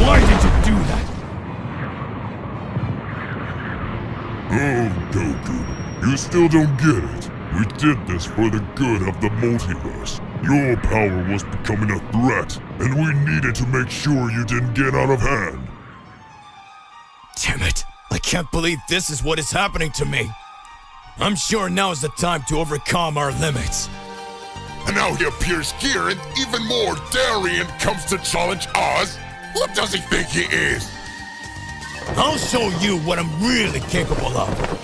Why did you do that? Oh, Goku, you still don't get it. We did this for the good of the multiverse. Your power was becoming a threat, and we needed to make sure you didn't get out of hand. Damn it! I can't believe this is what is happening to me. I'm sure now is the time to overcome our limits. And now he appears here and even more daring and comes to challenge us? What does he think he is? I'll show you what I'm really capable of.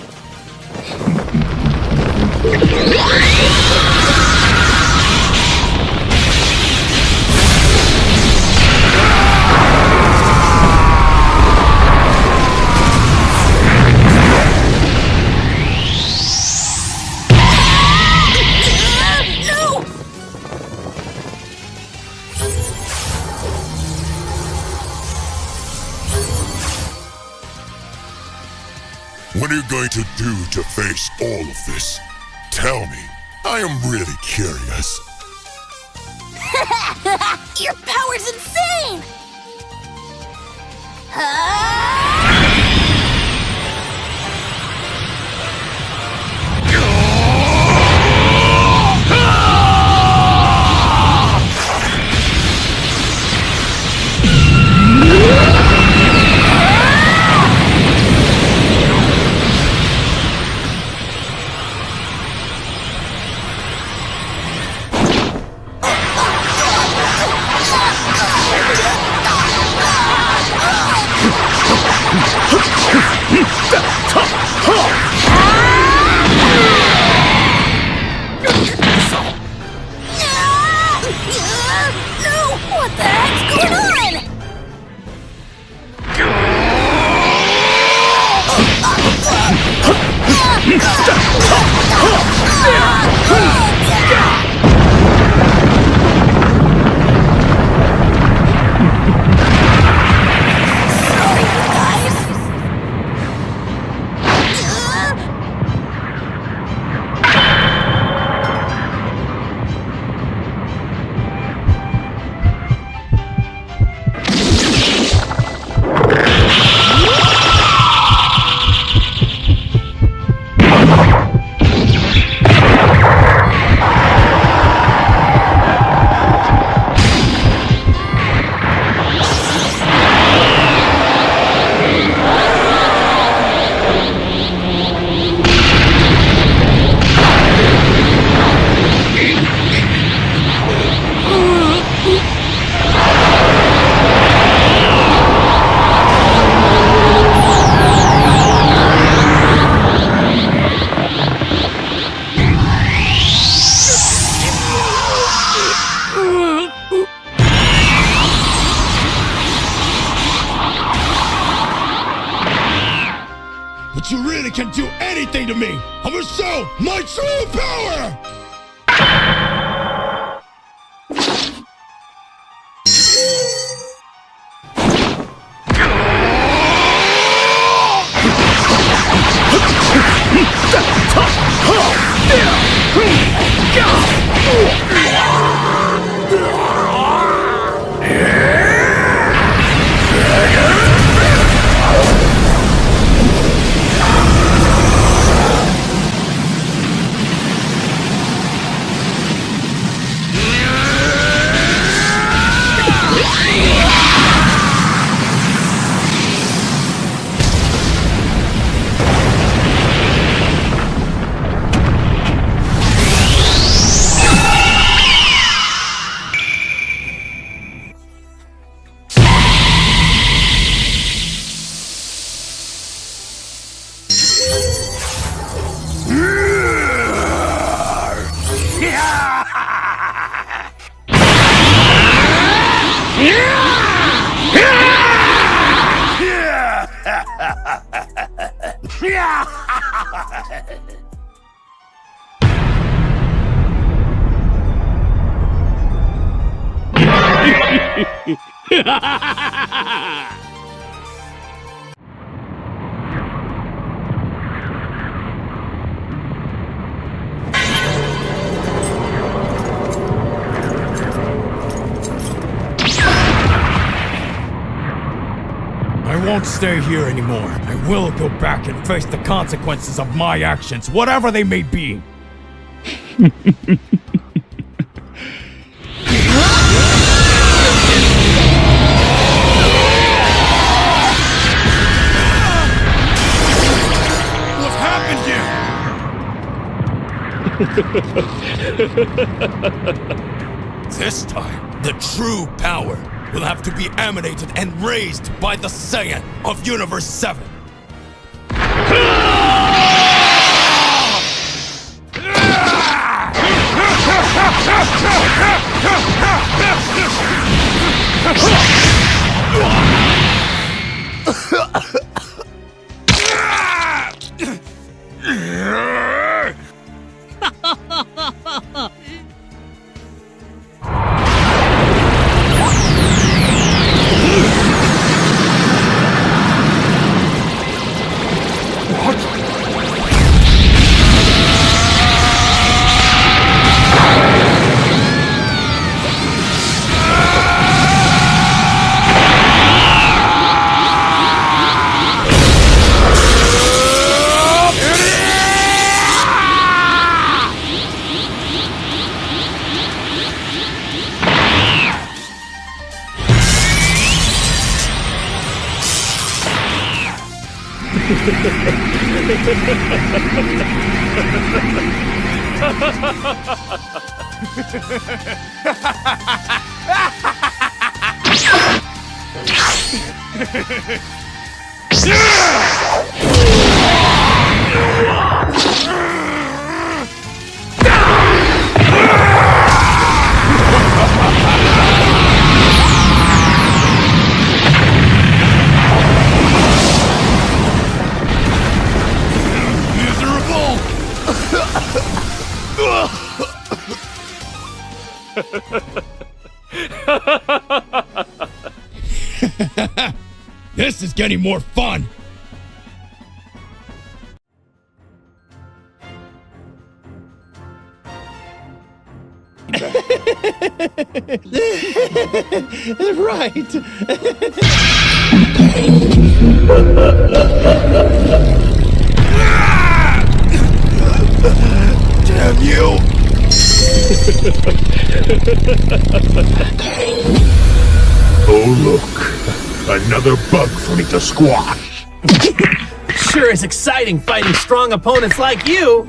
What are you going to do to face all of this? Tell me. I am really curious. Your power's insane! But you really can't do anything to me! I will show my true power! won't stay here anymore. I will go back and face the consequences of my actions, whatever they may be. What happened here? This time, the true power will have to be emanated and raised by the Saiyan of Universe 7. This is getting more fun! Right. Damn you! Oh look, another bug for me to squash. Sure is exciting fighting strong opponents like you.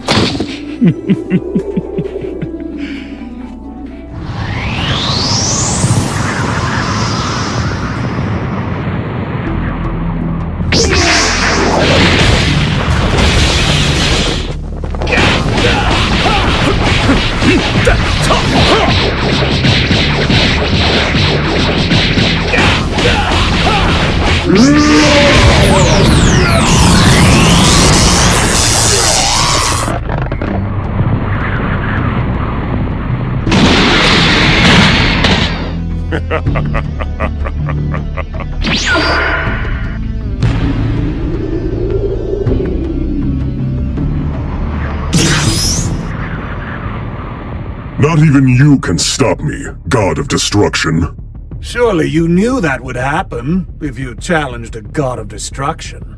Not even you can stop me, God of Destruction. Surely you knew that would happen if you challenged a god of destruction.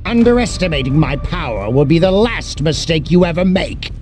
Underestimating my power will be the last mistake you ever make.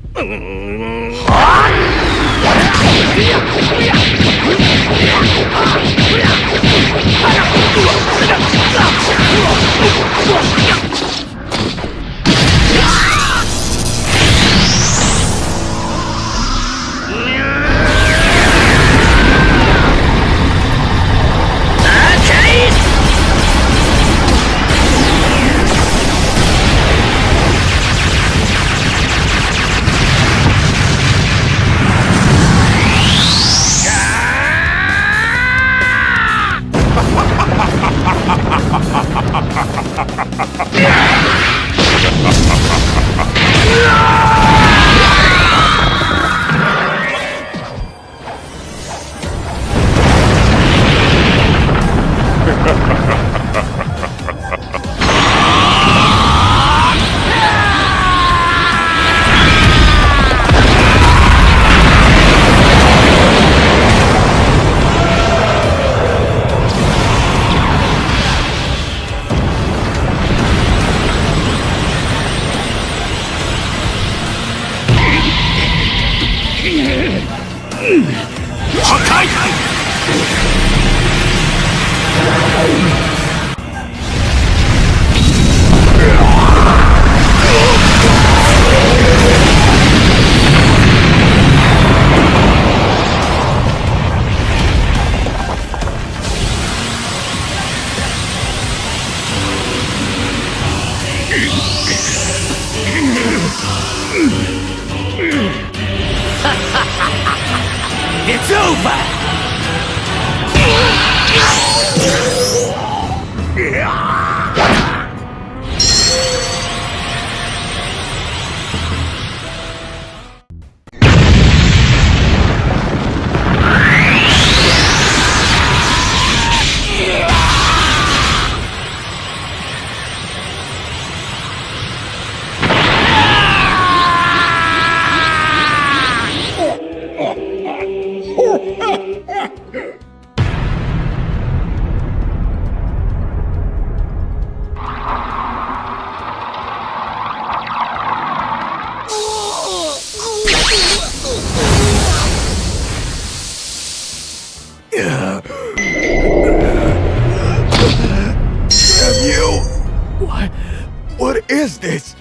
is this?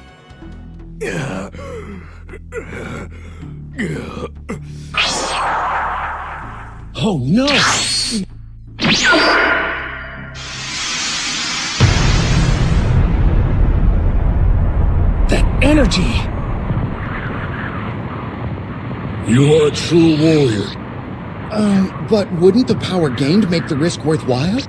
Oh no! That energy! You are a true warrior. But wouldn't the power gained make the risk worthwhile?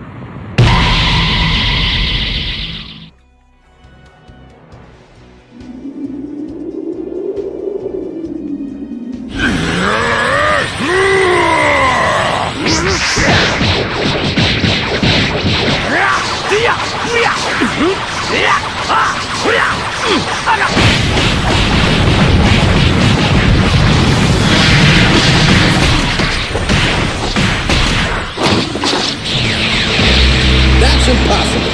That's impossible.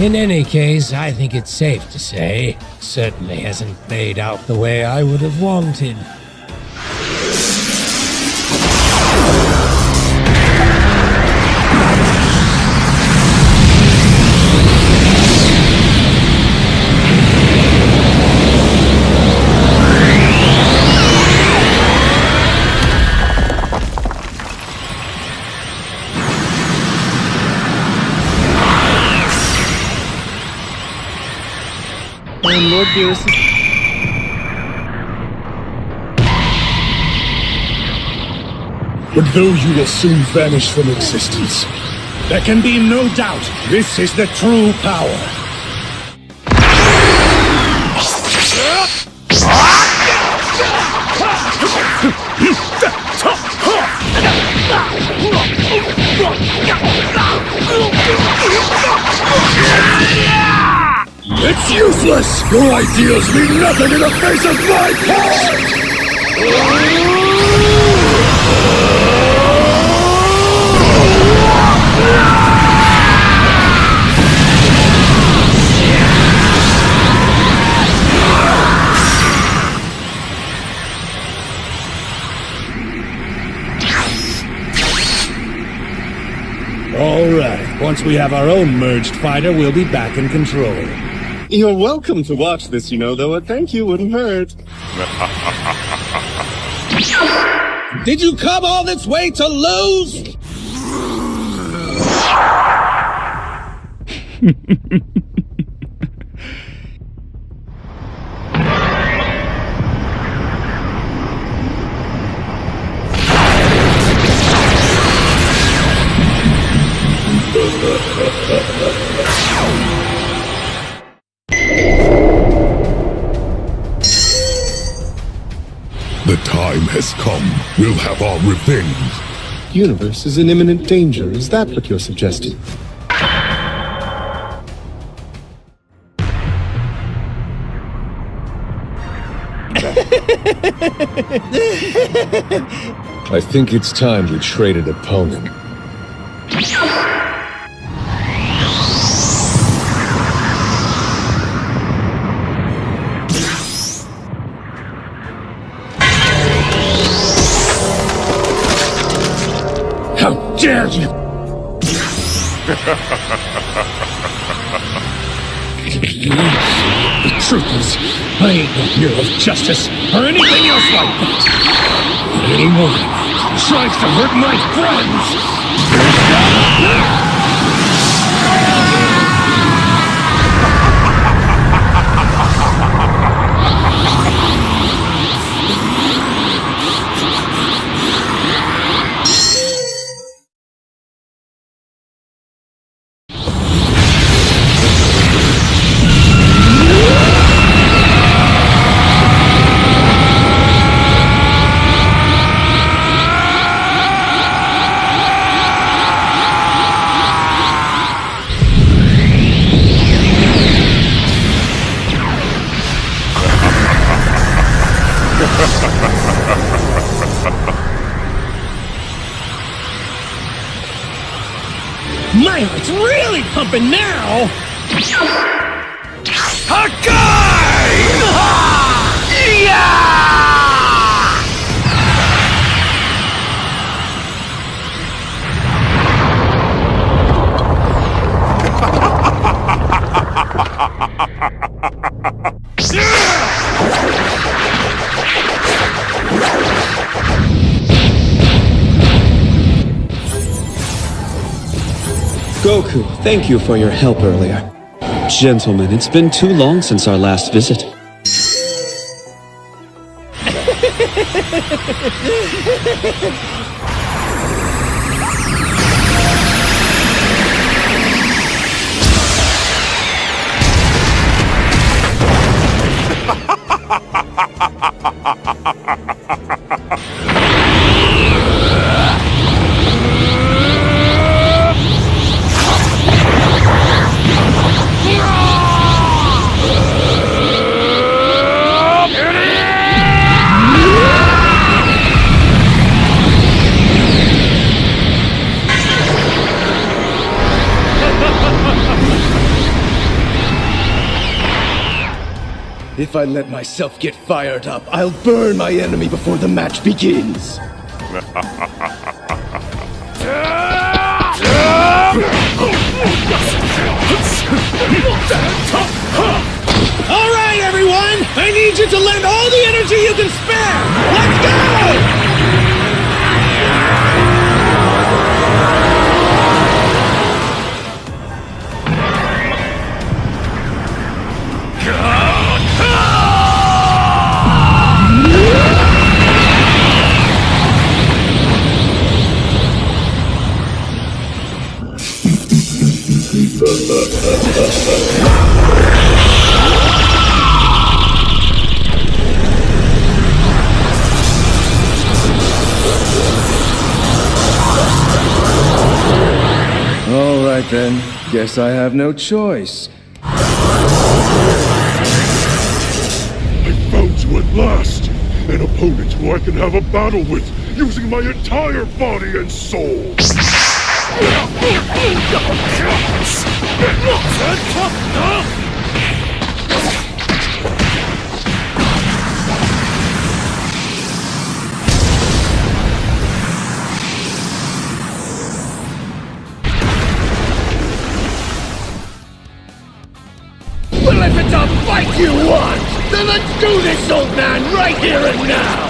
In any case, I think it's safe to say, it certainly hasn't played out the way I would have wanted. And Lord Beerus is... But though you will soon vanish from existence, there can be no doubt this is the true power. It's useless! Your ideas mean nothing in the face of my power! All right. Once we have our own merged fighter, we'll be back in control. You're welcome to watch this, you know, though a thank you wouldn't hurt. Did you come all this way to lose? The time has come. We'll have our revenge. Universe is in imminent danger. Is that what you're suggesting? I think it's time we traded opponent. How dare you! The truth is, I ain't no hero of justice or anything else like that. But anyone who tries to hurt my friends... Damn, it's really pumping now! Goku, thank you for your help earlier. Gentlemen, it's been too long since our last visit. If I let myself get fired up, I'll burn my enemy before the match begins. All right, everyone! I need you to lend all the energy you can spare! Let's go! All right then, guess I have no choice. I found you at last! An opponent who I can have a battle with, using my entire body and soul! Well, if it's a fight you want, then let's do this, old man, right here and now!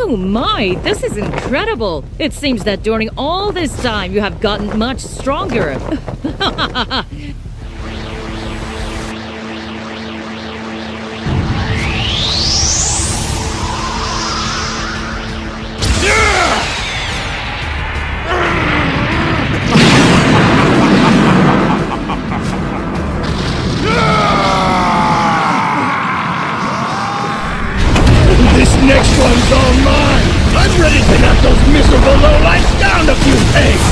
Oh my, this is incredible! It seems that during all this time you have gotten much stronger. This next one's all mine! I'm ready to knock those miserable lowlifes down a few pegs!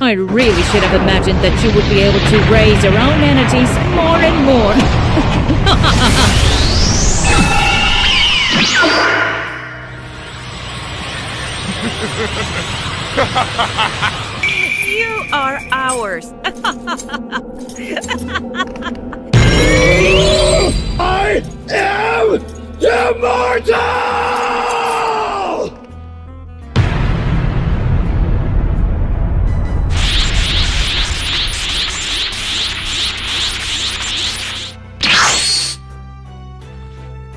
I really should have imagined that you would be able to raise your own energies more and more. You are ours. I am immortal!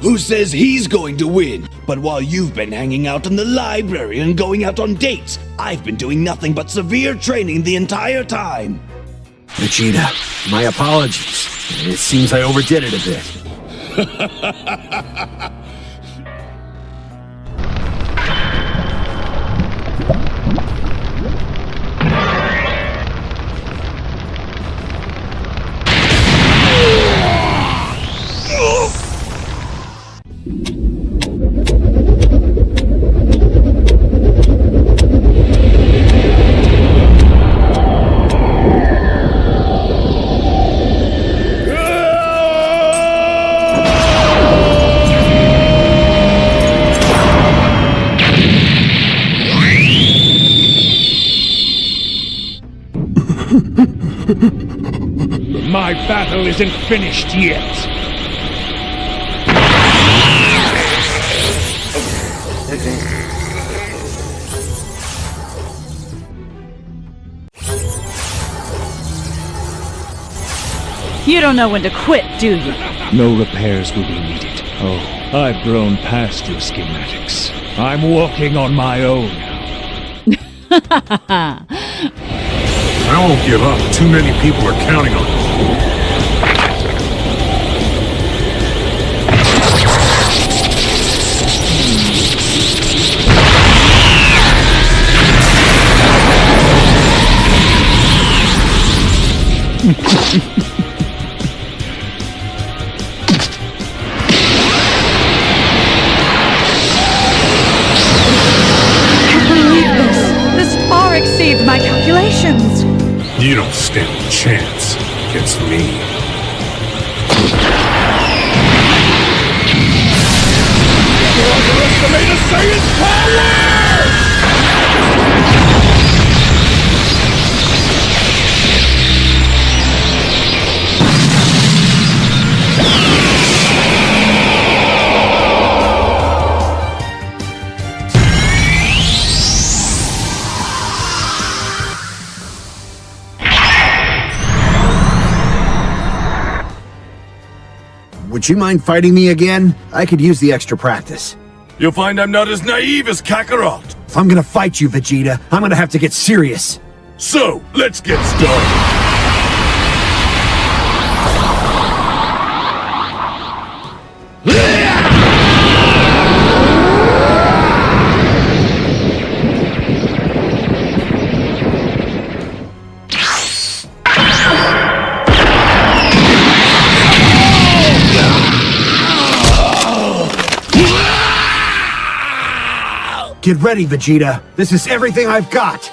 Who says he's going to win? But while you've been hanging out in the library and going out on dates, I've been doing nothing but severe training the entire time. Vegeta, my apologies. It seems I overdid it a bit. My battle isn't finished yet. You don't know when to quit, do you? No repairs will be needed. Oh, I've grown past your schematics. I'm walking on my own now. I won't give up. Too many people are counting on it. This far exceeds my calculations. You don't stand a chance against me. Underestimate a Saiyan's power! Would you mind fighting me again? I could use the extra practice. You'll find I'm not as naive as Kakarot. If I'm gonna fight you, Vegeta, I'm gonna have to get serious. So, let's get started. Get ready, Vegeta. This is everything I've got.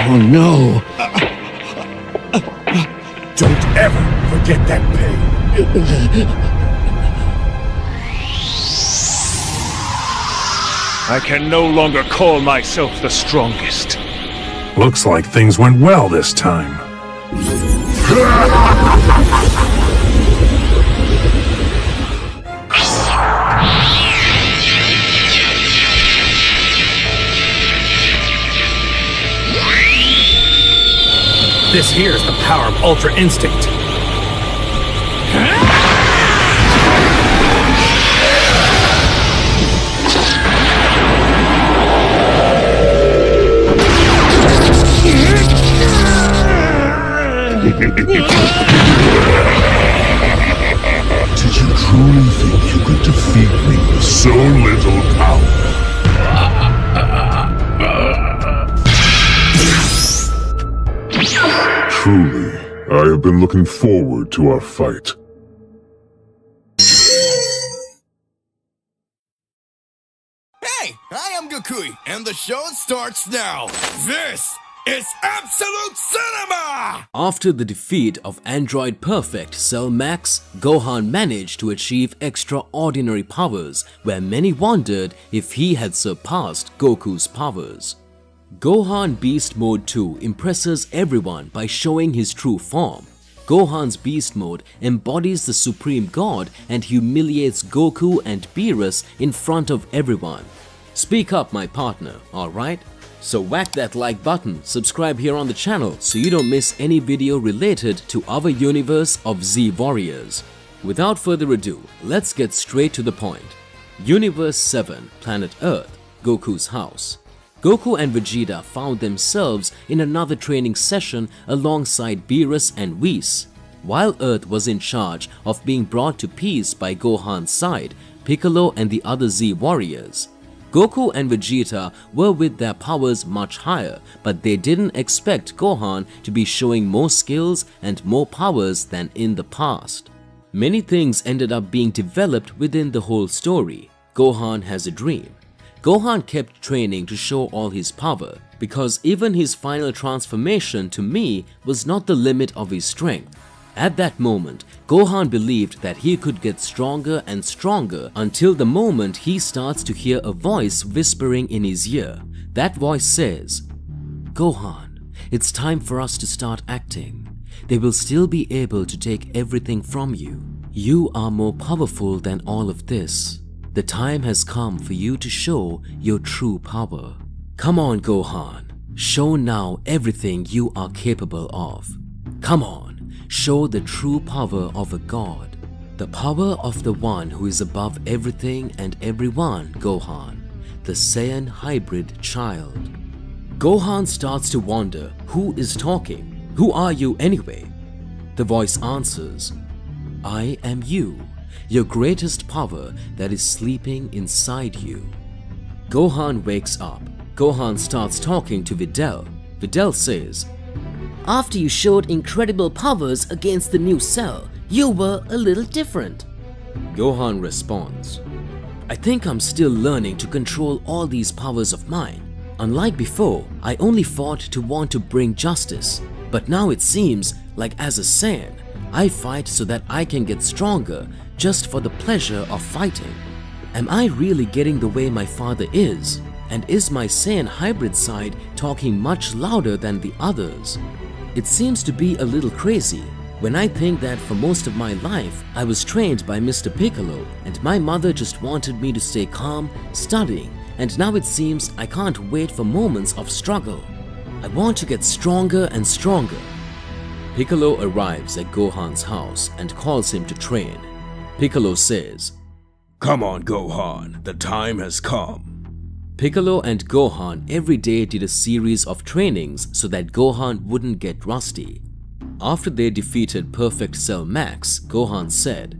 Oh no! Don't ever forget that pain. I can no longer call myself the strongest. Looks like things went well this time. This here's the power of Ultra Instinct. Did you truly think you could defeat me with so little power? Truly, I have been looking forward to our fight. Hey, I am Gokui, and the show starts now. This is Absolute Cinema! After the defeat of Android Perfect Cell Max, Gohan managed to achieve extraordinary powers where many wondered if he had surpassed Goku's powers. Gohan Beast Mode 2 impresses everyone by showing his true form. Gohan's Beast Mode embodies the Supreme God and humiliates Goku and Beerus in front of everyone. Speak up, my partner, alright? So whack that like button, subscribe here on the channel so you don't miss any video related to our universe of Z Warriors. Without further ado, let's get straight to the point. Universe 7, Planet Earth, Goku's house. Goku and Vegeta found themselves in another training session alongside Beerus and Whis. While Earth was in charge of being brought to peace by Gohan's side, Piccolo and the other Z Warriors. Goku and Vegeta were with their powers much higher, but they didn't expect Gohan to be showing more skills and more powers than in the past. Many things ended up being developed within the whole story. Gohan has a dream. Gohan kept training to show all his power, because even his final transformation to me was not the limit of his strength. At that moment, Gohan believed that he could get stronger and stronger until the moment he starts to hear a voice whispering in his ear. That voice says, "Gohan, it's time for us to start acting. They will still be able to take everything from you. You are more powerful than all of this. The time has come for you to show your true power. Come on, Gohan. Show now everything you are capable of. Come on, show the true power of a god. The power of the one who is above everything and everyone, Gohan. The Saiyan hybrid child." Gohan starts to wonder who is talking. Who are you anyway? The voice answers, "I am you. Your greatest power that is sleeping inside you." Gohan wakes up. Gohan starts talking to Videl. Videl says, "After you showed incredible powers against the new Cell, you were a little different." Gohan responds, "I think I'm still learning to control all these powers of mine. Unlike before, I only fought to want to bring justice. But now it seems like as a Saiyan, I fight so that I can get stronger just for the pleasure of fighting. Am I really getting the way my father is? And is my Saiyan hybrid side talking much louder than the others? It seems to be a little crazy when I think that for most of my life I was trained by Mr. Piccolo and my mother just wanted me to stay calm, studying, and now it seems I can't wait for moments of struggle. I want to get stronger and stronger." Piccolo arrives at Gohan's house and calls him to train. Piccolo says, "Come on, Gohan, the time has come." Piccolo and Gohan every day did a series of trainings so that Gohan wouldn't get rusty. After they defeated Perfect Cell Max, Gohan said,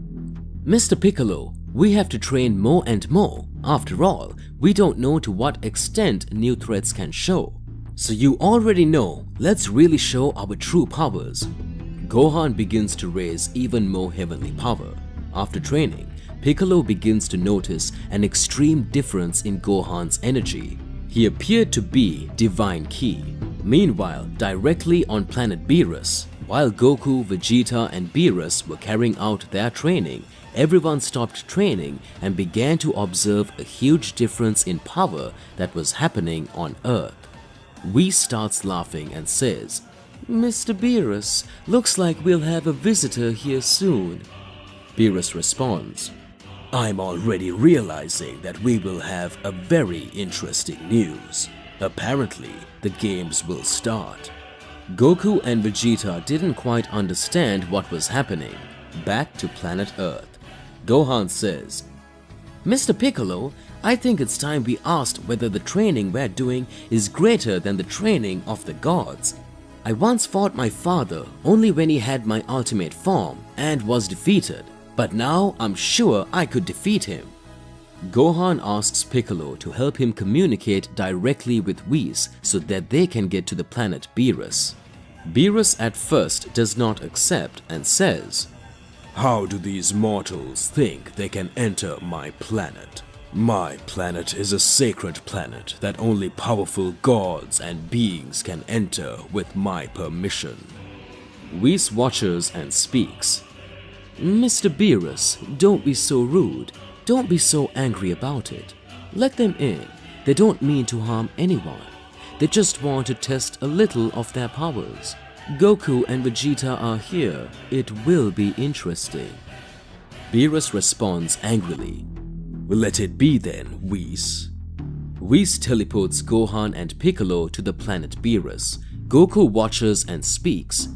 "Mr. Piccolo, we have to train more and more. After all, we don't know to what extent new threats can show. So you already know, let's really show our true powers." Gohan begins to raise even more heavenly power. After training, Piccolo begins to notice an extreme difference in Gohan's energy. He appeared to be Divine Ki. Meanwhile, directly on planet Beerus, while Goku, Vegeta and Beerus were carrying out their training, everyone stopped training and began to observe a huge difference in power that was happening on Earth. Whis starts laughing and says, Mr. Beerus, looks like we'll have a visitor here soon. Beerus responds, I'm already realizing that we will have a very interesting news. Apparently, the games will start. Goku and Vegeta didn't quite understand what was happening. Back to planet Earth. Gohan says, Mr. Piccolo, I think it's time we asked whether the training we're doing is greater than the training of the gods. I once fought my father only when he had my ultimate form and was defeated, but now I'm sure I could defeat him. Gohan asks Piccolo to help him communicate directly with Whis so that they can get to the planet Beerus. Beerus at first does not accept and says, How do these mortals think they can enter my planet? My planet is a sacred planet that only powerful gods and beings can enter with my permission. Whis watches and speaks. Mr. Beerus, don't be so rude. Don't be so angry about it. Let them in. They don't mean to harm anyone. They just want to test a little of their powers. Goku and Vegeta are here. It will be interesting. Beerus responds angrily. Let it be then, Whis. Whis teleports Gohan and Piccolo to the planet Beerus. Goku watches and speaks.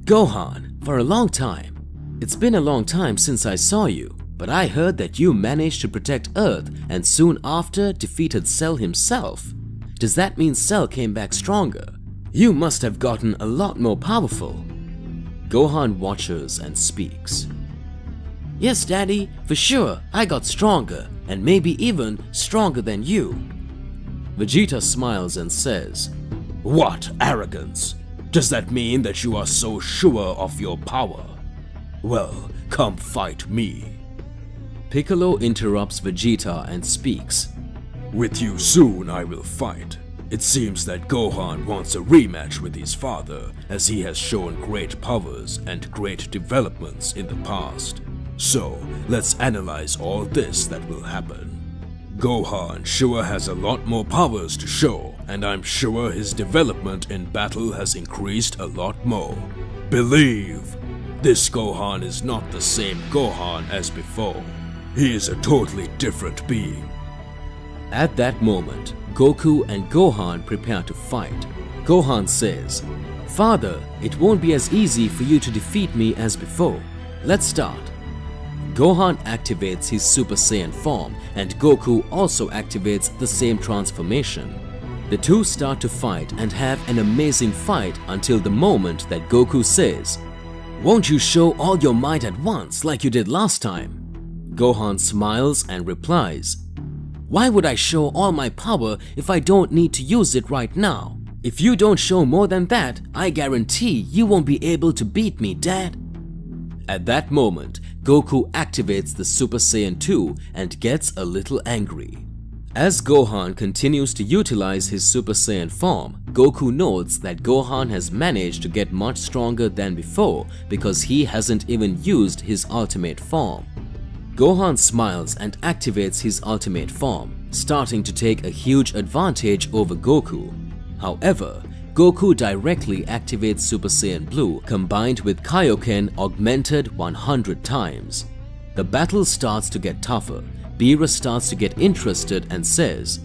Gohan, for a long time. It's been a long time since I saw you, but I heard that you managed to protect Earth and soon after defeated Cell himself. Does that mean Cell came back stronger? You must have gotten a lot more powerful. Gohan watches and speaks. Yes, Daddy, for sure, I got stronger, and maybe even stronger than you. Vegeta smiles and says, What arrogance! Does that mean that you are so sure of your power? Well, come fight me. Piccolo interrupts Vegeta and speaks. With you soon I will fight. It seems that Gohan wants a rematch with his father, as he has shown great powers and great developments in the past. So, let's analyze all this that will happen. Gohan sure has a lot more powers to show, and I'm sure his development in battle has increased a lot more. Believe! This Gohan is not the same Gohan as before. He is a totally different being. At that moment, Goku and Gohan prepare to fight. Gohan says, Father, it won't be as easy for you to defeat me as before. Let's start. Gohan activates his Super Saiyan form and Goku also activates the same transformation. The two start to fight and have an amazing fight until the moment that Goku says, Won't you show all your might at once like you did last time? Gohan smiles and replies, Why would I show all my power if I don't need to use it right now? If you don't show more than that, I guarantee you won't be able to beat me, Dad. At that moment, Goku activates the Super Saiyan 2 and gets a little angry. As Gohan continues to utilize his Super Saiyan form, Goku notes that Gohan has managed to get much stronger than before because he hasn't even used his ultimate form. Gohan smiles and activates his ultimate form, starting to take a huge advantage over Goku. However, Goku directly activates Super Saiyan Blue combined with Kaioken augmented 100 times. The battle starts to get tougher. Beerus starts to get interested and says,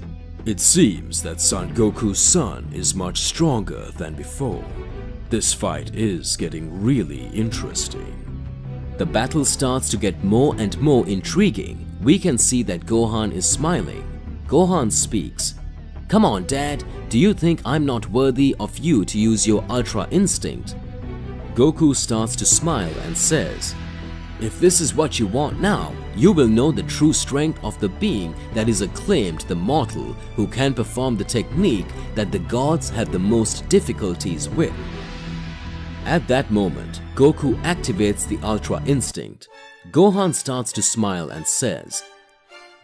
It seems that Son Goku's son is much stronger than before. This fight is getting really interesting. The battle starts to get more and more intriguing. We can see that Gohan is smiling. Gohan speaks. Come on, Dad, do you think I'm not worthy of you to use your Ultra Instinct? Goku starts to smile and says, If this is what you want now, you will know the true strength of the being that is acclaimed the mortal who can perform the technique that the gods have the most difficulties with. At that moment, Goku activates the Ultra Instinct. Gohan starts to smile and says,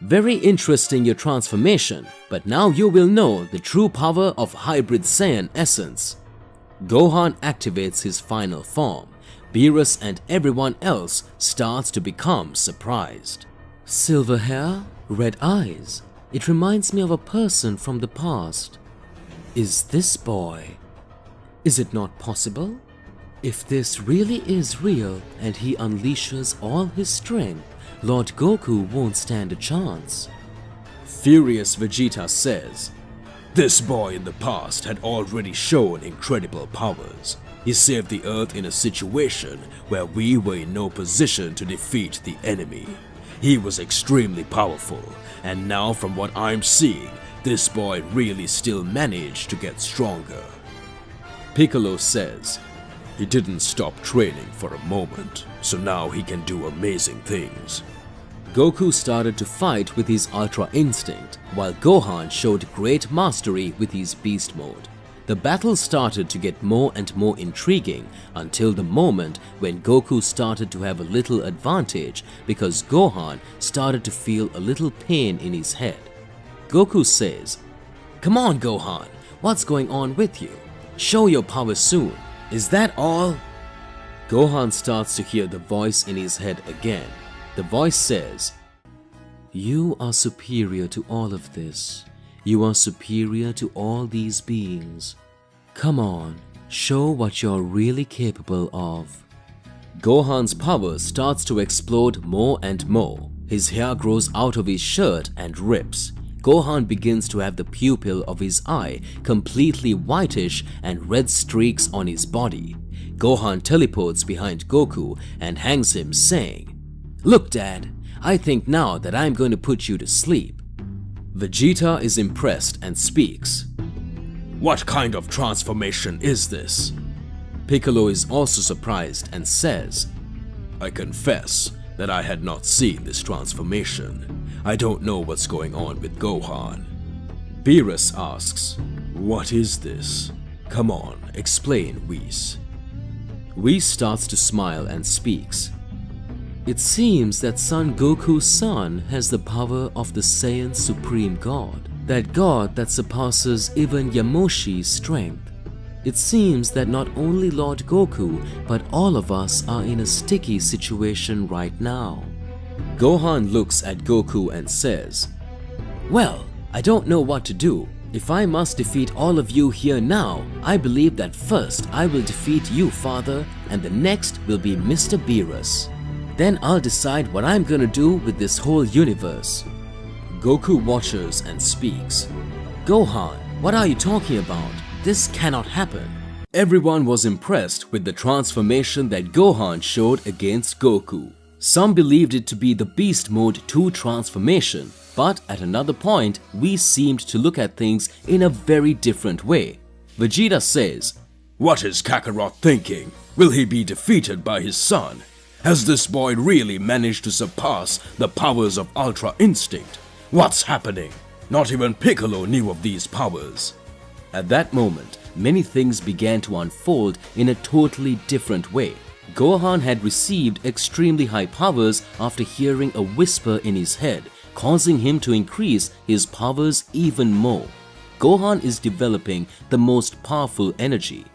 Very interesting your transformation, but now you will know the true power of Hybrid Saiyan Essence. Gohan activates his final form. Beerus and everyone else starts to become surprised. Silver hair, red eyes. It reminds me of a person from the past. Is this boy? Is it not possible? If this really is real and he unleashes all his strength, Lord Goku won't stand a chance. Furious Vegeta says, "This boy in the past had already shown incredible powers. He saved the Earth in a situation where we were in no position to defeat the enemy. He was extremely powerful, and now from what I'm seeing, this boy really still managed to get stronger." Piccolo says, "He didn't stop training for a moment, so now he can do amazing things." Goku started to fight with his Ultra Instinct, while Gohan showed great mastery with his Beast Mode. The battle started to get more and more intriguing until the moment when Goku started to have a little advantage because Gohan started to feel a little pain in his head. Goku says, "Come on, Gohan, what's going on with you? Show your power soon. Is that all?" Gohan starts to hear the voice in his head again. The voice says, "You are superior to all of this. You are superior to all these beings. Come on, show what you're really capable of." Gohan's power starts to explode more and more. His hair grows out of his shirt and rips. Gohan begins to have the pupil of his eye completely whitish and red streaks on his body. Gohan teleports behind Goku and hangs him, saying, "Look, Dad, I think now that I'm going to put you to sleep." Vegeta is impressed and speaks, "What kind of transformation is this?" Piccolo is also surprised and says, "I confess that I had not seen this transformation. I don't know what's going on with Gohan." Beerus asks, "What is this? Come on, explain, Whis." Whis starts to smile and speaks, "It seems that Son Goku's son has the power of the Saiyan Supreme God, that God that surpasses even Yamoshi's strength. It seems that not only Lord Goku, but all of us are in a sticky situation right now." Gohan looks at Goku and says, "Well, I don't know what to do. If I must defeat all of you here now, I believe that first I will defeat you, Father, and the next will be Mr. Beerus. Then I'll decide what I'm gonna do with this whole universe." Goku watches and speaks, "Gohan, what are you talking about? This cannot happen." Everyone was impressed with the transformation that Gohan showed against Goku. Some believed it to be the Beast Mode 2 transformation, but at another point, we seemed to look at things in a very different way. Vegeta says, "What is Kakarot thinking? Will he be defeated by his son? Has this boy really managed to surpass the powers of Ultra Instinct? What's happening? Not even Piccolo knew of these powers." At that moment, many things began to unfold in a totally different way. Gohan had received extremely high powers after hearing a whisper in his head, causing him to increase his powers even more. Gohan is developing the most powerful energy.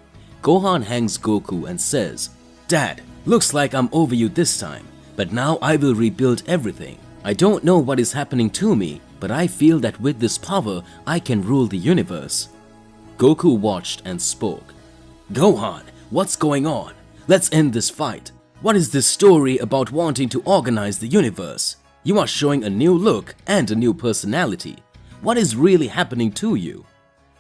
Gohan hangs Goku and says, "Dad, looks like I'm over you this time, but now I will rebuild everything. I don't know what is happening to me, but I feel that with this power, I can rule the universe." Goku watched and spoke, "Gohan, what's going on? Let's end this fight. What is this story about wanting to organize the universe? You are showing a new look and a new personality. What is really happening to you?"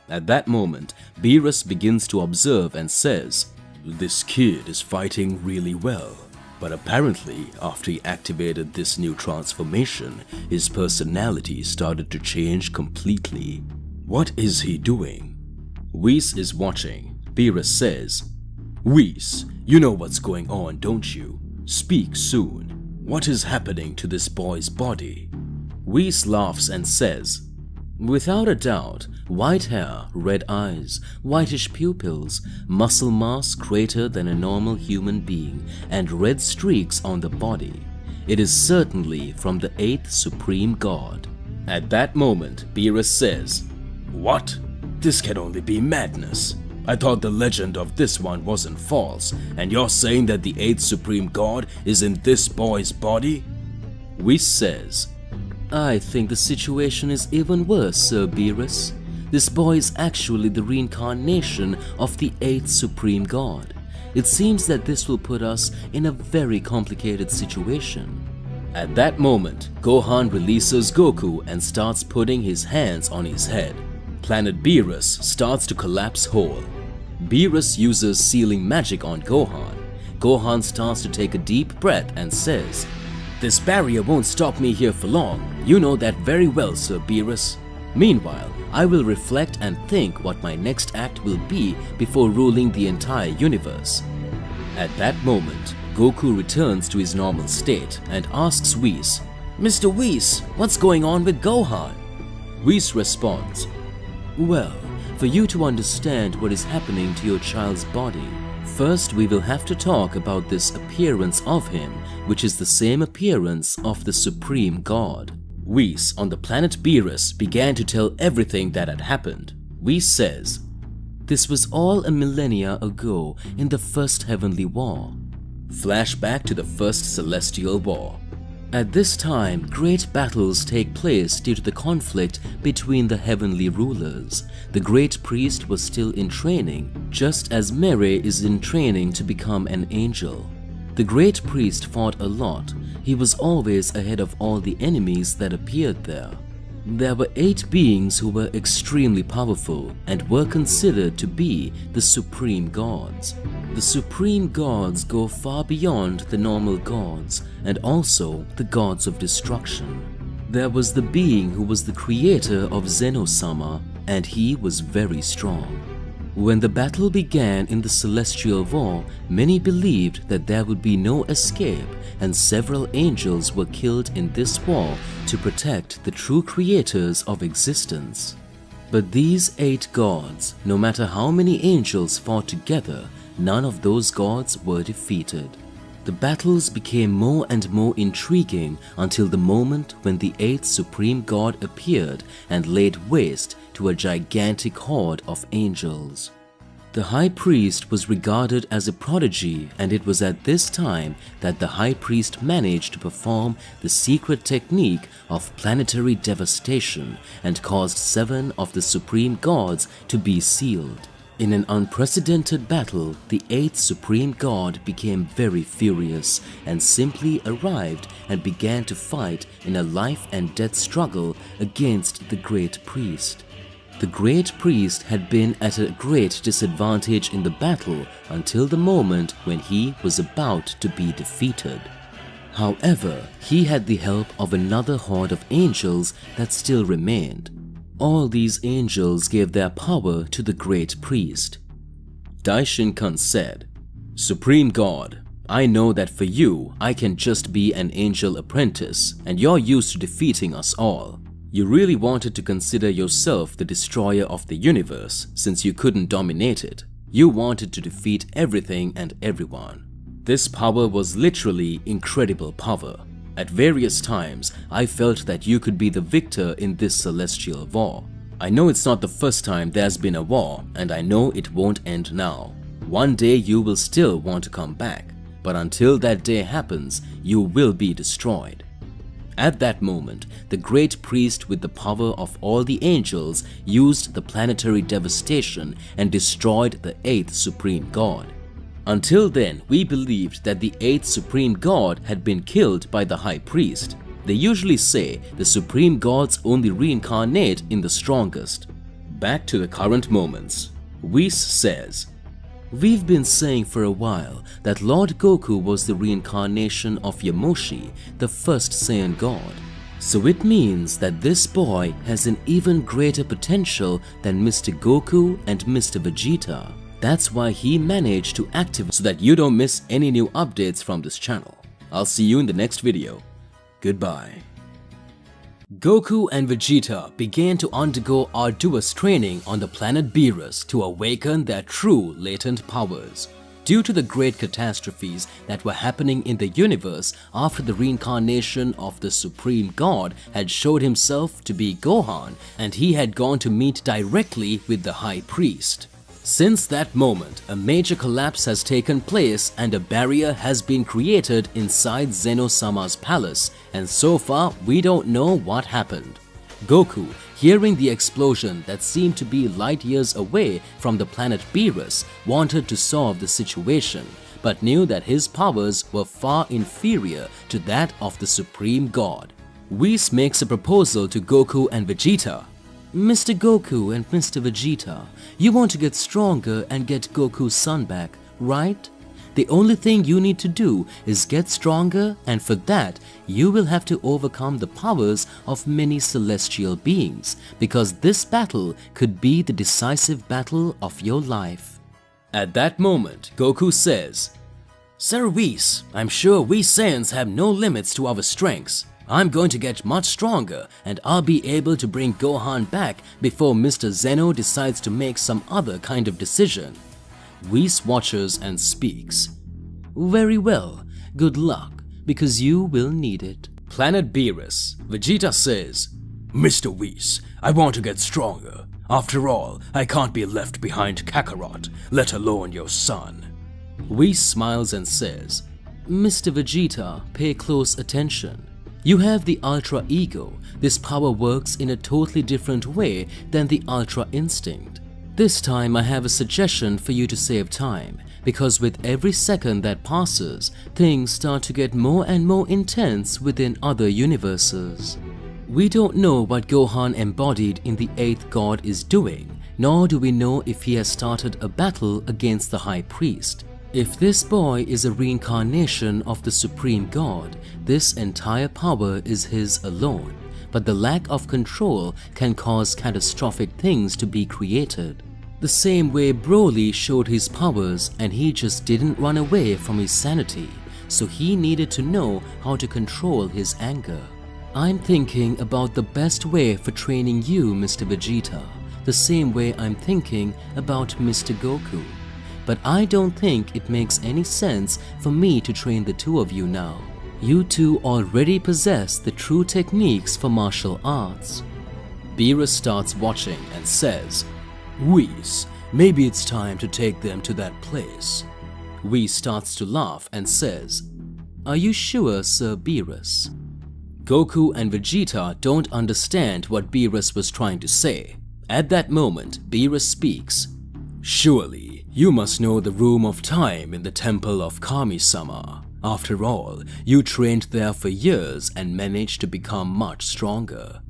At that moment, Beerus begins to observe and says, "This kid is fighting really well, but apparently after he activated this new transformation, his personality started to change completely. What is he doing?" Whis is watching. Beerus says, "Whis, you know what's going on, don't you? Speak soon. What is happening to this boy's body?" Whis laughs and says, "Without a doubt, white hair, red eyes, whitish pupils, muscle mass greater than a normal human being, and red streaks on the body. It is certainly from the 8th Supreme God." At that moment, Beerus says, "What? This can only be madness. I thought the legend of this one wasn't false, and you're saying that the 8th Supreme God is in this boy's body?" Whis says, "I think the situation is even worse, Sir Beerus. This boy is actually the reincarnation of the 8th Supreme God. It seems that this will put us in a very complicated situation. At that moment, Gohan releases Goku and starts putting his hands on his head. Planet Beerus starts to collapse whole. Beerus uses sealing magic on Gohan. Gohan starts to take a deep breath and says, "This barrier won't stop me here for long. You know that very well, Sir Beerus. Meanwhile, I will reflect and think what my next act will be before ruling the entire universe." At that moment, Goku returns to his normal state and asks Whis, "Mr. Whis, what's going on with Gohan?" Whis responds, "Well, for you to understand what is happening to your child's body, first we will have to talk about this appearance of him, which is the same appearance of the Supreme God." Whis on the planet Beerus began to tell everything that had happened. Whis says, "This was all a millennia ago in the First Heavenly War." Flashback to the First Celestial War. At this time, great battles take place due to the conflict between the heavenly rulers. The great priest was still in training, just as Mary is in training to become an angel. The great priest fought a lot. He was always ahead of all the enemies that appeared there. There were 8 beings who were extremely powerful and were considered to be the Supreme Gods. The Supreme Gods go far beyond the normal gods and also the gods of destruction. There was the being who was the creator of Zeno-sama, and he was very strong. When the battle began in the Celestial War, many believed that there would be no escape, and several angels were killed in this war to protect the true creators of existence. But these 8 gods, no matter how many angels fought together, none of those gods were defeated. The battles became more and more intriguing until the moment when the 8th Supreme God appeared and laid waste to a gigantic horde of angels. The High Priest was regarded as a prodigy, and it was at this time that the High Priest managed to perform the secret technique of planetary devastation and caused 7 of the Supreme Gods to be sealed. In an unprecedented battle, the 8th Supreme God became very furious and simply arrived and began to fight in a life and death struggle against the Great Priest. The Great Priest had been at a great disadvantage in the battle until the moment when he was about to be defeated. However, he had the help of another horde of angels that still remained. All these angels gave their power to the Great Priest. Daishin-kun said, "Supreme God, I know that for you, I can just be an angel apprentice, and you're used to defeating us all. You really wanted to consider yourself the destroyer of the universe, since you couldn't dominate it. You wanted to defeat everything and everyone. This power was literally incredible power. At various times, I felt that you could be the victor in this celestial war. I know it's not the first time there's been a war, and I know it won't end now. One day you will still want to come back, but until that day happens, you will be destroyed." At that moment, the Great Priest with the power of all the angels used the planetary devastation and destroyed the 8th Supreme God. Until then, we believed that the 8th Supreme God had been killed by the High Priest. They usually say the Supreme Gods only reincarnate in the strongest. Back to the current moments. Whis says, "We've been saying for a while that Lord Goku was the reincarnation of Yamoshi, the first Saiyan God. So it means that this boy has an even greater potential than Mr. Goku and Mr. Vegeta. That's why he managed to activate so that you don't miss any new updates from this channel. I'll see you in the next video. Goodbye." Goku and Vegeta began to undergo arduous training on the planet Beerus to awaken their true latent powers. Due to the great catastrophes that were happening in the universe after the reincarnation of the Supreme God had showed himself to be Gohan, and he had gone to meet directly with the High Priest. Since that moment, a major collapse has taken place and a barrier has been created inside Zeno-sama's palace, and so far we don't know what happened. Goku, hearing the explosion that seemed to be light years away from the planet Beerus, wanted to solve the situation, but knew that his powers were far inferior to that of the Supreme God. Whis makes a proposal to Goku and Vegeta. Mr. Goku and Mr. Vegeta, you want to get stronger and get Goku's son back, right? The only thing you need to do is get stronger, and for that, you will have to overcome the powers of many celestial beings, because this battle could be the decisive battle of your life. At that moment, Goku says, Sir Whis, I'm sure we Saiyans have no limits to our strengths. I'm going to get much stronger, and I'll be able to bring Gohan back before Mr. Zeno decides to make some other kind of decision. Whis watches and speaks. Very well, good luck, because you will need it. Planet Beerus, Vegeta says, Mr. Whis, I want to get stronger. After all, I can't be left behind Kakarot, let alone your son. Whis smiles and says, Mr. Vegeta, pay close attention. You have the Ultra Ego. This power works in a totally different way than the Ultra Instinct. This time I have a suggestion for you to save time, because with every second that passes, things start to get more and more intense within other universes. We don't know what Gohan embodied in the 8th God is doing, nor do we know if he has started a battle against the High Priest. If this boy is a reincarnation of the Supreme God, this entire power is his alone, but the lack of control can cause catastrophic things to be created. The same way Broly showed his powers and he just didn't run away from his sanity, so he needed to know how to control his anger. I'm thinking about the best way for training you, Mr. Vegeta, the same way I'm thinking about Mr. Goku. But I don't think it makes any sense for me to train the two of you now. You two already possess the true techniques for martial arts. Beerus starts watching and says, Whis, maybe it's time to take them to that place. Whis starts to laugh and says, Are you sure, Sir Beerus? Goku and Vegeta don't understand what Beerus was trying to say. At that moment, Beerus speaks, Surely, you must know the Room of Time in the Temple of Kami-sama. After all, you trained there for years and managed to become much stronger.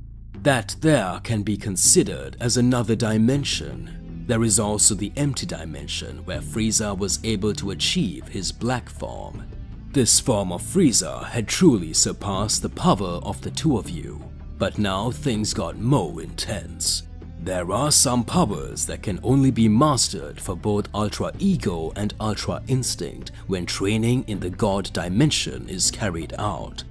That there can be considered as another dimension. There is also the empty dimension where Frieza was able to achieve his black form. This form of Frieza had truly surpassed the power of the two of you, but now things got more intense. There are some powers that can only be mastered for both Ultra Ego and Ultra Instinct when training in the God dimension is carried out.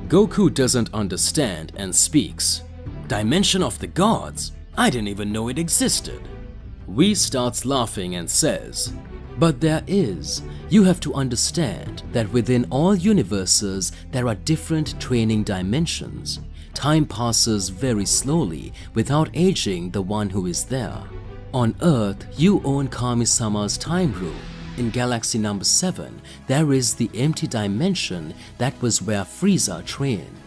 Goku doesn't understand and speaks, Dimension of the Gods? I didn't even know it existed. Whis starts laughing and says, But there is. You have to understand that within all universes there are different training dimensions. Time passes very slowly without aging the one who is there. On Earth, you own Kami-sama's time room. In Galaxy number 7, there is the empty dimension that was where Frieza trained.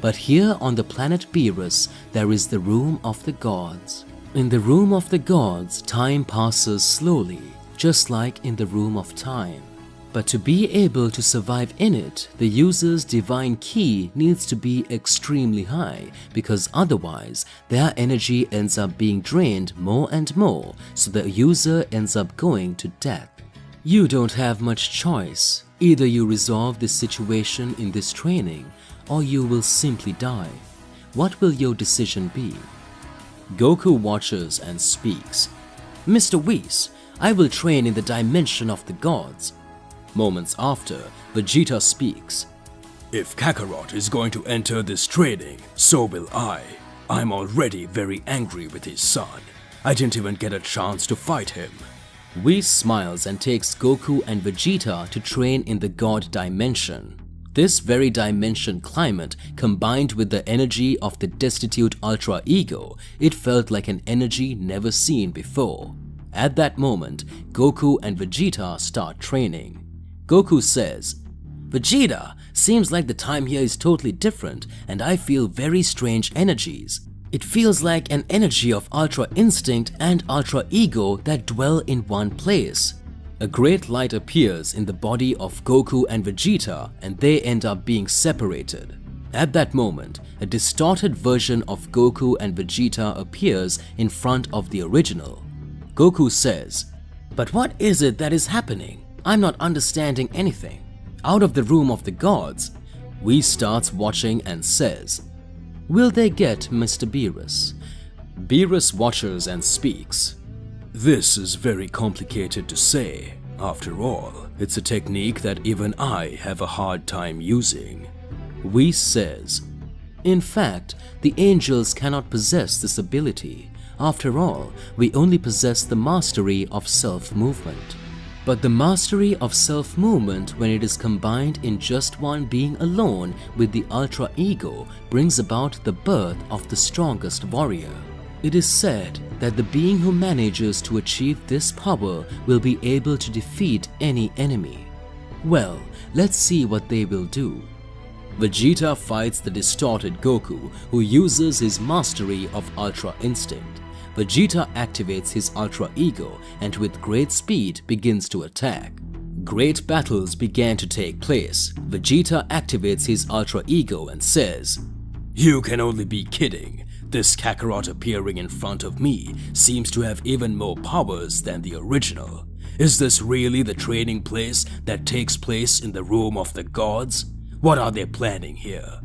But here on the planet Beerus, there is the Room of the Gods. In the Room of the Gods, time passes slowly, just like in the Room of Time. But to be able to survive in it, the user's divine ki needs to be extremely high, because otherwise their energy ends up being drained more and more, so the user ends up going to death. You don't have much choice. Either you resolve this situation in this training, or you will simply die. What will your decision be? Goku watches and speaks. Mr. Whis, I will train in the dimension of the gods. Moments after, Vegeta speaks. If Kakarot is going to enter this training, so will I. I'm already very angry with his son. I didn't even get a chance to fight him. Whis smiles and takes Goku and Vegeta to train in the God dimension. This very dimension climate, combined with the energy of the destitute Ultra Ego, it felt like an energy never seen before. At that moment, Goku and Vegeta start training. Goku says, Vegeta, seems like the time here is totally different and I feel very strange energies. It feels like an energy of Ultra Instinct and Ultra Ego that dwell in one place. A great light appears in the body of Goku and Vegeta, and they end up being separated. At that moment, a distorted version of Goku and Vegeta appears in front of the original. Goku says, "But what is it that is happening? I'm not understanding anything." Out of the room of the gods, Whis starts watching and says, "Will they get Mr. Beerus?" Beerus watches and speaks. This is very complicated to say. After all, it's a technique that even I have a hard time using. Whis says, "In fact, the angels cannot possess this ability. After all, we only possess the mastery of self-movement. But the mastery of self-movement, when it is combined in just one being alone with the Ultra Ego, brings about the birth of the strongest warrior. It is said that the being who manages to achieve this power will be able to defeat any enemy. Well, let's see what they will do." Vegeta fights the distorted Goku, who uses his mastery of Ultra Instinct. Vegeta activates his Ultra Ego and with great speed begins to attack. Great battles began to take place. Vegeta activates his Ultra Ego and says, "You can only be kidding. This Kakarot appearing in front of me seems to have even more powers than the original. Is this really the training place that takes place in the room of the gods? What are they planning here?"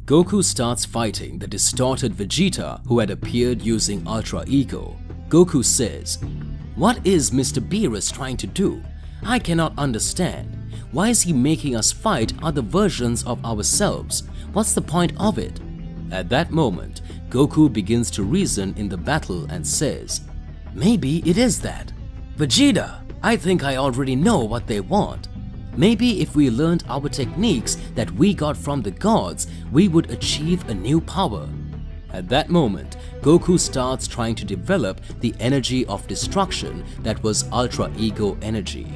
Goku starts fighting the distorted Vegeta who had appeared using Ultra Ego. Goku says, "What is Mr. Beerus trying to do? I cannot understand. Why is he making us fight other versions of ourselves? What's the point of it?" At that moment, Goku begins to reason in the battle and says, "Maybe it is that. Vegeta, I think I already know what they want. Maybe if we learned our techniques that we got from the gods, we would achieve a new power." At that moment, Goku starts trying to develop the energy of destruction that was Ultra Ego energy.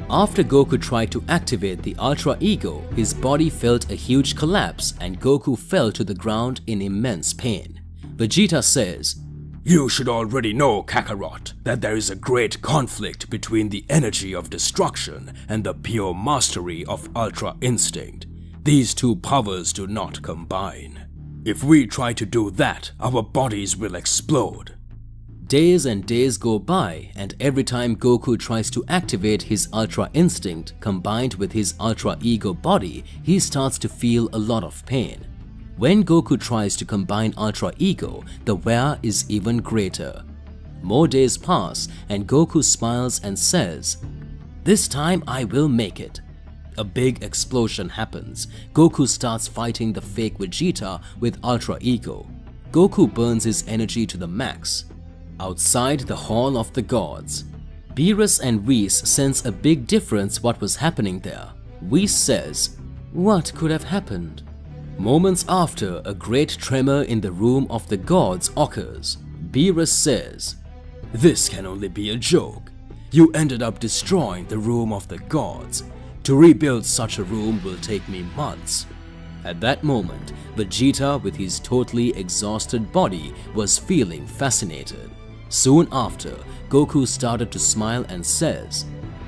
After Goku tried to activate the Ultra Ego, his body felt a huge collapse and Goku fell to the ground in immense pain. Vegeta says, "You should already know, Kakarot, that there is a great conflict between the energy of destruction and the pure mastery of Ultra Instinct. These two powers do not combine. If we try to do that, our bodies will explode." Days and days go by, and every time Goku tries to activate his Ultra Instinct combined with his Ultra Ego body, he starts to feel a lot of pain. When Goku tries to combine Ultra Ego, the wear is even greater. More days pass and Goku smiles and says, "This time I will make it." A big explosion happens. Goku starts fighting the fake Vegeta with Ultra Ego. Goku burns his energy to the max. Outside the Hall of the Gods, Beerus and Whis sense a big difference what was happening there. Whis says, "What could have happened?" Moments after, a great tremor in the room of the gods occurs. Beerus says, "This can only be a joke. You ended up destroying the room of the gods. To rebuild such a room will take me months." At that moment, Vegeta with his totally exhausted body was feeling fascinated. Soon after, Goku started to smile and says,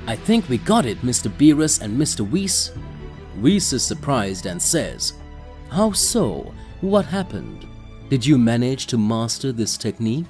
"I think we got it, Mr. Beerus and Mr. Whis." Whis is surprised and says, "How so? What happened? Did you manage to master this technique?"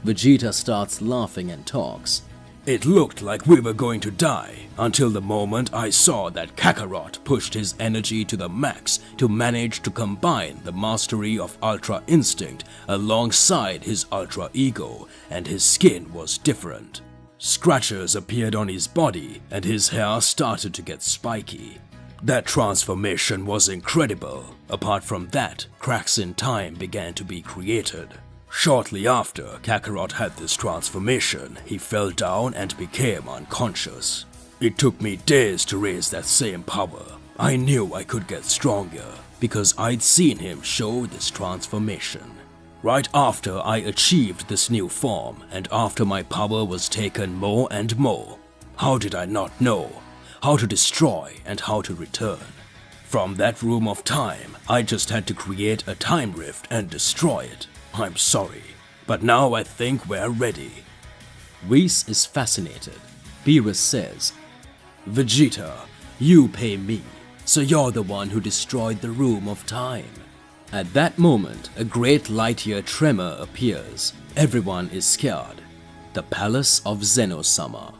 Vegeta starts laughing and talks. "It looked like we were going to die until the moment I saw that Kakarot pushed his energy to the max to manage to combine the mastery of Ultra Instinct alongside his Ultra Ego, and his skin was different. Scratches appeared on his body and his hair started to get spiky. That transformation was incredible. Apart from that, cracks in time began to be created. Shortly after Kakarot had this transformation, he fell down and became unconscious. It took me days to raise that same power. I knew I could get stronger because I'd seen him show this transformation. Right after I achieved this new form and after my power was taken more and more, how did I not know how to destroy and how to return? From that room of time, I just had to create a time rift and destroy it. I'm sorry, but now I think we're ready. Whis is fascinated. Beerus says, Vegeta, you pay me, so you're the one who destroyed the Room of Time. At that moment, a great light-year tremor appears. Everyone is scared. The palace of Zeno-sama.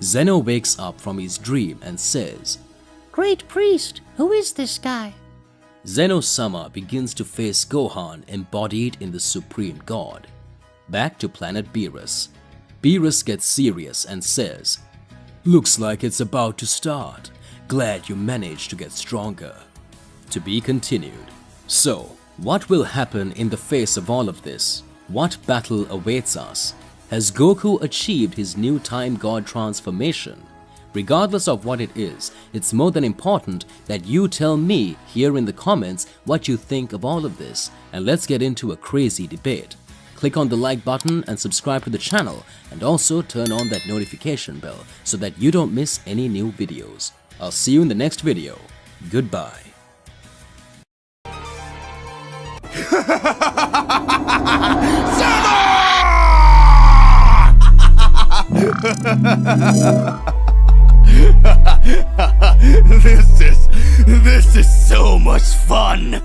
Zeno wakes up from his dream and says, Great priest, who is this guy? Zeno-sama begins to face Gohan embodied in the Supreme God. Back to planet Beerus. Beerus gets serious and says, Looks like it's about to start. Glad you managed to get stronger. To be continued. So, what will happen in the face of all of this? What battle awaits us? Has Goku achieved his new Time God transformation? Regardless of what it is, it's more than important that you tell me here in the comments what you think of all of this, and let's get into a crazy debate. Click on the like button and subscribe to the channel, and also turn on that notification bell so that you don't miss any new videos. I'll see you in the next video. Goodbye. This is so much fun!